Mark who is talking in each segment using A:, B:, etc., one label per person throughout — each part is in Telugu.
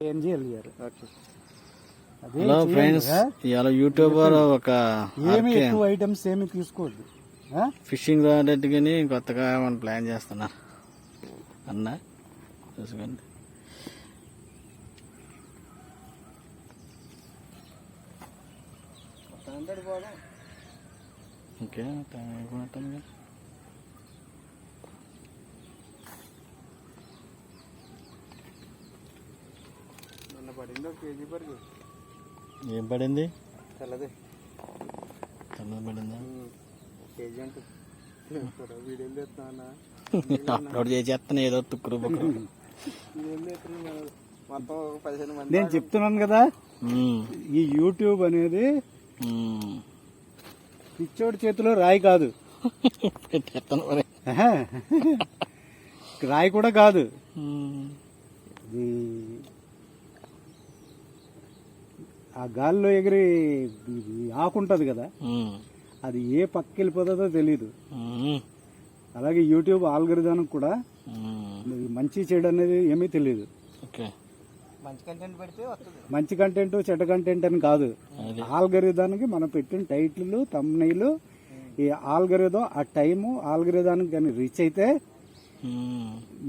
A: హలో ఫ్రెండ్స్, ఇవాళ యూట్యూబర్ ఒక
B: ఏమి ఎక్కువ ఐటమ్స్ ఏమి తీసుకోవద్దు.
A: ఫిషింగ్ రాడట్టుగాని కొత్తగా మనం ప్లాన్ చేస్తున్నారు అన్న, చూసుకోండి. ఓకే, టైం అయిపోతుందిగా. ఏం పడింది?
B: తెల్లది
A: పడిందా?
B: కేజీ అంటే వీడియోలు తెస్తున్నా,
A: అప్లోడ్ చేసేస్తాను ఏదో తుక్కురు బుక్కురు.
B: మొత్తం 15 మంది. నేను చెప్తున్నాను కదా, ఈ యూట్యూబ్ అనేది పిచ్చోడి చేతిలో రాయి కాదు, రాయి కూడా కాదు. ఆ గాల్లో ఎగిరి ఆకుంటది కదా, అది ఏ పక్క వెళ్ళిపోతుందో తెలీదు. అలాగే యూట్యూబ్ ఆల్గరిథం కూడా మంచి చెడు అనేది ఏమీ తెలియదు. మంచి కంటెంట్ చెడ్డ కంటెంట్ అని కాదు, ఆల్గరిథానికి మనం పెట్టిన టైటిల్ థంబ్నెయిల్, ఈ ఆల్గరిథం ఆ టైము ఆల్గరిథానికి కానీ రీచ్ అయితే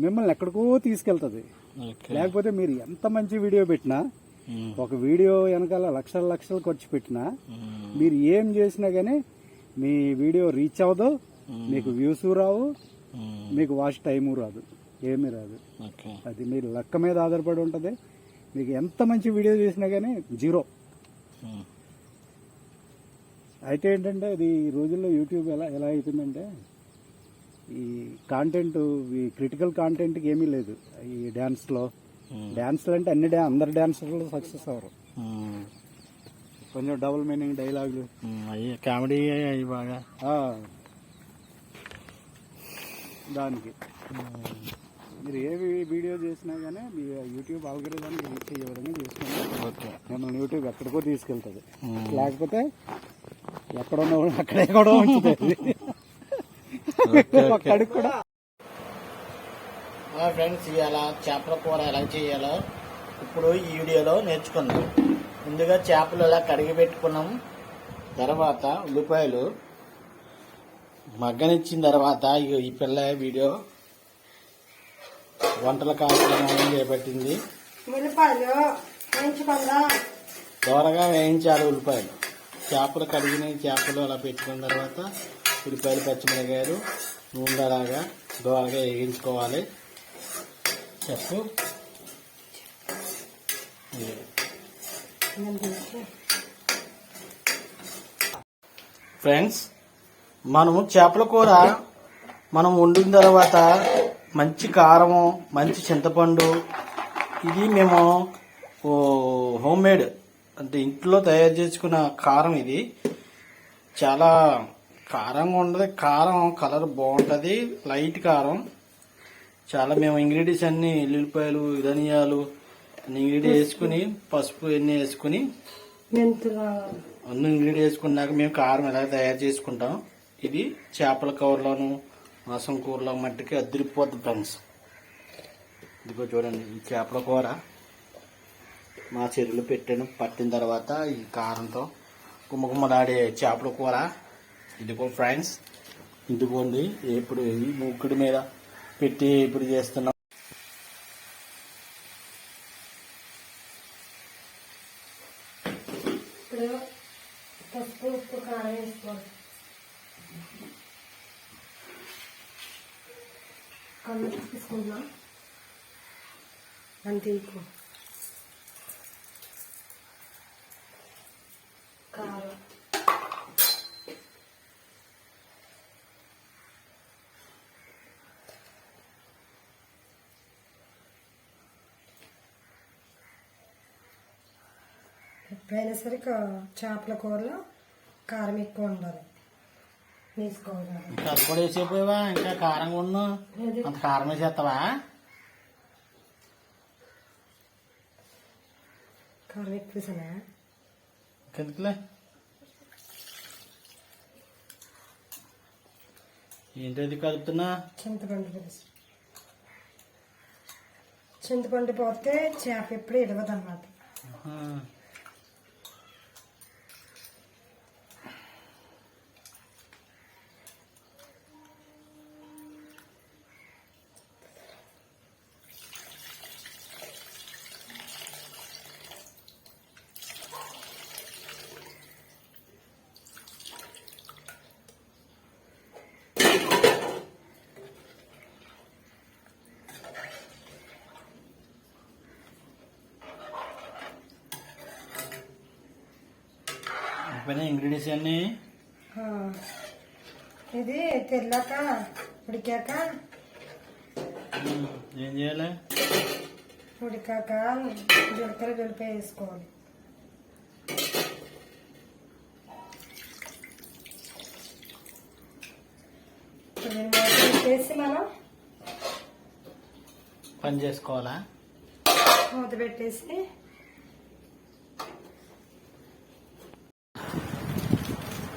B: మిమ్మల్ని ఎక్కడికో తీసుకెళ్తుంది. లేకపోతే మీరు ఎంత మంచి వీడియో పెట్టినా, ఒక వీడియో వెనకాల లక్షల లక్షలు ఖర్చు పెట్టినా, మీరు ఏం చేసినా గానీ మీ వీడియో రీచ్ అవ్వదు, మీకు వ్యూస్ రావు, మీకు వాచ్ టైము రాదు, ఏమీ రాదు. అది మీరు లెక్క మీద ఆధారపడి ఉంటుంది. మీకు ఎంత మంచి వీడియో చేసినా గానీ జీరో. అయితే ఏంటంటే అది ఈ రోజుల్లో యూట్యూబ్ ఎలా అయిపోయిందంటే, ఈ కాంటెంట్, ఈ క్రిటికల్ కాంటెంట్కి ఏమీ లేదు. ఈ డ్యాన్స్లో అంటే అన్ని అందరు డ్యాన్సర్లు సక్సెస్ అవ్వరు. కొంచెం డబుల్ మీనింగ్ డైలాగులు,
A: కామెడీ బాగా
B: దానికి మీరు ఏ వీడియో చేసినా కానీ మీ యూట్యూబ్ ఆల్గరిథాన్ని రీచ్ అయ్యే విధంగా చేసుకుంటే మిమ్మల్ని యూట్యూబ్ ఎక్కడికో తీసుకెళ్తుంది. లేకపోతే ఎక్కడున్నా అక్కడే కూడా ఉంచుతుంది. అక్కడికి కూడా.
A: ఫ్రెండ్స్, ఇవాళ చేపల కూర ఎలా చేయాలో ఇప్పుడు ఈ వీడియోలో నేర్చుకుందాం. ముందుగా చేపలు ఎలా కడిగి పెట్టుకున్నాం, తర్వాత ఉల్లిపాయలు మగ్గనిచ్చిన తర్వాత ఈ పిల్ల వీడియో వంటల కార్యక్రమం చేపట్టింది. దోరగా వేయించాలి ఉల్లిపాయలు. చేపలు కడిగిన చేపలు అలా పెట్టుకున్న తర్వాత ఉల్లిపాయలు పచ్చిమిరకాయలు నూనె అలాగా దోరగా వేయించుకోవాలి. చెప్పు. ఫ్రెండ్స్, మనము చేపల కూర మనం వండిన తర్వాత మంచి కారము, మంచి చింతపండు, ఇది మేము హోమ్ మేడ్ అంటే ఇంట్లో తయారు చేసుకున్న కారం. ఇది చాలా కారంగా ఉండదు, కారం కలర్ బాగుంటుంది, లైట్ కారం. చాలా మేము ఇంగ్రీడియంట్స్ అన్ని ఎల్లుల్లిపాయలు, ధనియాలు అన్ని ఇంగ్రీడియంట్ వేసుకుని, పసుపు ఎన్ని వేసుకుని, అన్ని ఇంగ్రీడియంట్ వేసుకున్నాక మేము కారం ఎలా తయారు చేసుకుంటాం. ఇది చేపల కూరలోను మాంసం కూరలో మట్టికి అదిరిపోద్ది ఫ్రెండ్స్. ఇదిగో చూడండి, ఈ చేపల కూర మా చెరువులు పెట్టాను. పట్టిన తర్వాత ఈ కారంతో గుమ్మగుమ్మలాడే చేపల కూర ఇదిగో ఫ్రెండ్స్. ఇదిగోండి, ఇప్పుడు ఈ ముక్కుడి మీద పెట్టి ఇప్పుడు చేస్తున్నాం.
C: పసుపు, ఉప్పు, కారం వేసుకోవాలి. కళ్ళు తీసుకుంటున్నా అంతే. కారం, ఎప్పుడైనా సరే చేపల కూరలో కారం ఎక్కువ ఉండాలి, వేసుకోవాలి.
A: అది కూడా వేసేపోయావా? ఇంకా కారంగా ఉన్నా అంత కారం వేసేస్తావా?
C: కారం ఎక్కువ వేసానా?
A: ఎందుకులే. ఏంటది కలుపుతున్నా?
C: చింతపండు పులుసు. చింతపండు పోతే చేప ఎప్పుడు ఇడవదు అన్నమాట.
A: ఇంగ్రీడియంట్స్ అన్ని
C: ఇది తెల్లాక ఉడికాక
A: ఏం చేయాలి?
C: ఉడికాక జీలకర్ర వెల్లిపాయ వేసుకోవాలి. పెట్టేసి మనం
A: పని చేసుకోవాలా?
C: మూత పెట్టేసి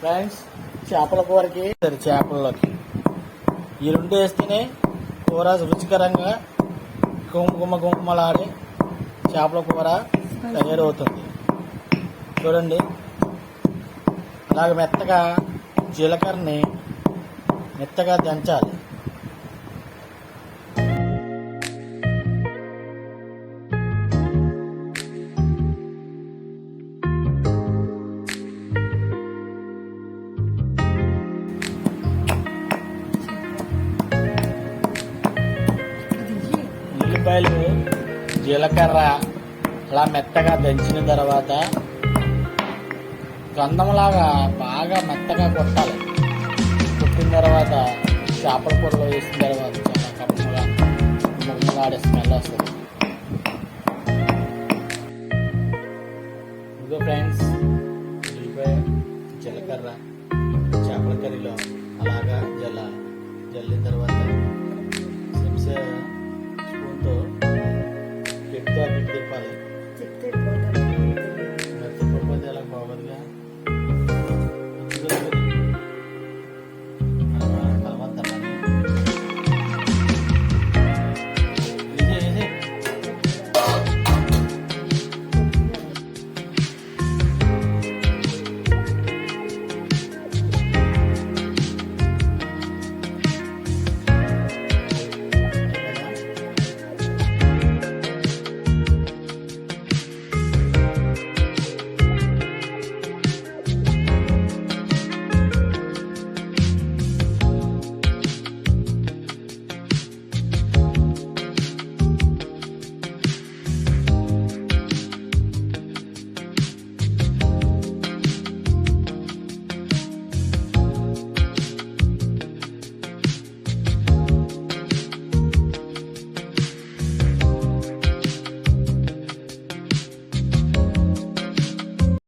A: ఫ్రెండ్స్, చేపల కూరకి చేపల్లోకి ఈ రెండు వేస్తేనే కూర రుచికరంగా గుమ్మలాడే చేపల కూర తయారవుతుంది. చూడండి, అలాగ మెత్తగా జీలకర్రని మెత్తగా దంచాలి. ఉల్లిపాయలు జీలకర్ర అలా మెత్తగా దంచిన తర్వాత గంధంలాగా బాగా మెత్తగా కొట్టాలి. కొట్టిన తర్వాత చేపల కూరలో వేసిన తర్వాత చాలా కమ్మగా గుమ్మలాడే స్మెల్ వస్తుంది. ఇదిగో ఫ్రెండ్స్, ఉల్లిపాయ జీలకర్ర చేపల కర్రీలో అలాగా జల్లిన తర్వాత స్పూన్తో గట్టిగా తిప్పాలి.